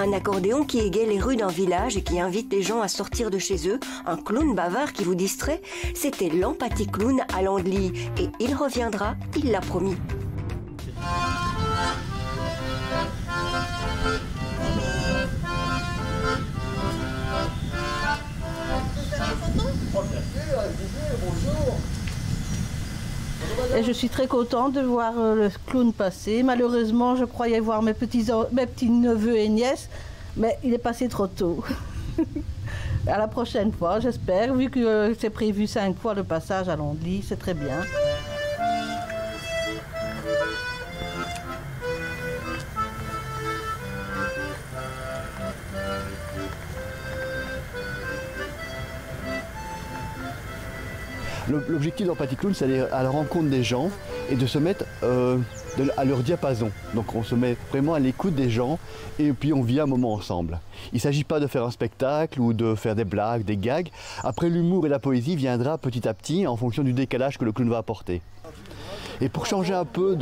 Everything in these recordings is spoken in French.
Un accordéon qui égaye les rues d'un village et qui invite les gens à sortir de chez eux. Un clown bavard qui vous distrait. C'était l'Empathie Clown à Landly. Et il reviendra, il l'a promis. Et je suis très contente de voir le clown passer. Malheureusement, je croyais voir mes petits neveux et nièces, mais il est passé trop tôt. À la prochaine fois, j'espère, vu que c'est prévu 5 fois le passage à Landly, c'est très bien. L'objectif d'Empathie Clown, c'est d'aller à la rencontre des gens et de se mettre à leur diapason. Donc on se met vraiment à l'écoute des gens et puis on vit un moment ensemble. Il ne s'agit pas de faire un spectacle ou de faire des blagues, des gags. Après, l'humour et la poésie viendra petit à petit en fonction du décalage que le clown va apporter. Et pour changer un peu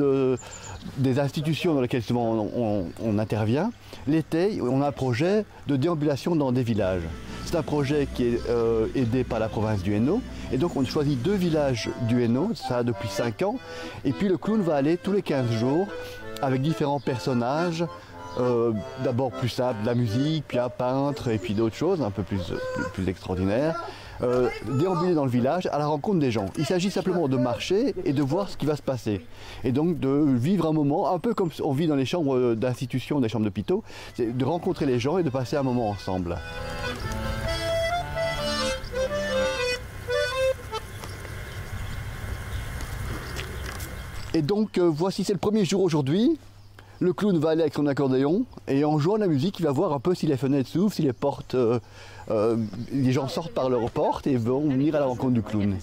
des institutions dans lesquelles souvent on intervient, l'été, on a un projet de déambulation dans des villages. C'est un projet qui est aidé par la province du Hainaut. Et donc on choisit 2 villages du Hainaut, ça depuis 5 ans. Et puis le clown va aller tous les 15 jours avec différents personnages. D'abord plus simple, de la musique, puis un peintre et puis d'autres choses un peu plus extraordinaires. Déambuler dans le village à la rencontre des gens. Il s'agit simplement de marcher et de voir ce qui va se passer. Et donc de vivre un moment, un peu comme on vit dans les chambres d'institution, des chambres d'hôpitaux, c'est de rencontrer les gens et de passer un moment ensemble. Et donc voici, c'est le premier jour aujourd'hui. Le clown va aller avec son accordéon et en jouant la musique, il va voir un peu si les fenêtres s'ouvrent, si les portes, les gens sortent par leurs portes et vont venir à la rencontre du clown.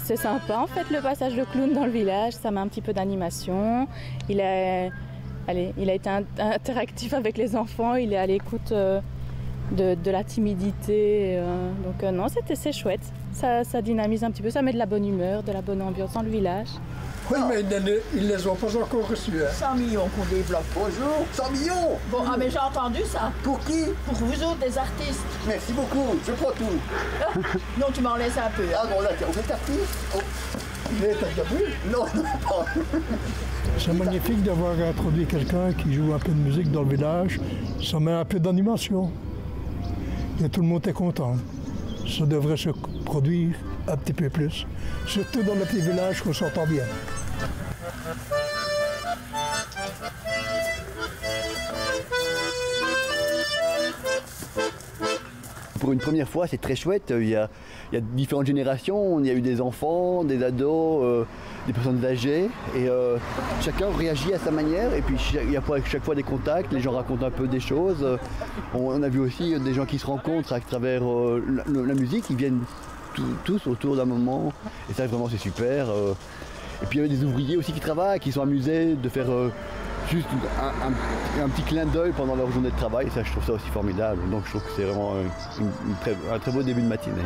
C'est sympa en fait le passage de clown dans le village, ça met un petit peu d'animation. Il a été interactif avec les enfants, il est à l'écoute de la timidité. Donc non, c'est chouette, ça dynamise un petit peu, ça met de la bonne humeur, de la bonne ambiance dans le village. Oui, mais ils ne les ont pas encore reçus. Hein. 100 millions qu'on développe. Bonjour, 100 millions. Bon, ah mais j'ai entendu ça. Pour qui? Pour vous autres, des artistes. Merci beaucoup, je prends tout. Non, tu m'en laisses un peu. Hein. Ah bon, là, vous êtes artiste? Oh. Il est accompli? Non, non, pas. C'est magnifique d'avoir introduit quelqu'un qui joue un peu de musique dans le village. Ça met un peu d'animation. Et tout le monde est content. Ça devrait se produire un petit peu plus. Surtout dans le petit village qu'on s'entend bien. Pour une première fois, c'est très chouette. Il y a différentes générations. Il y a eu des enfants, des ados, des personnes âgées. Et chacun réagit à sa manière. Et puis il y a chaque fois des contacts. Les gens racontent un peu des choses. On a vu aussi des gens qui se rencontrent à travers la musique. Ils viennent tous autour d'un moment. Et ça, vraiment, c'est super. Et puis il y avait des ouvriers aussi qui travaillent, qui sont amusés de faire juste un petit clin d'œil pendant leur journée de travail. Ça, je trouve ça aussi formidable. Donc je trouve que c'est vraiment un très beau début de matinée.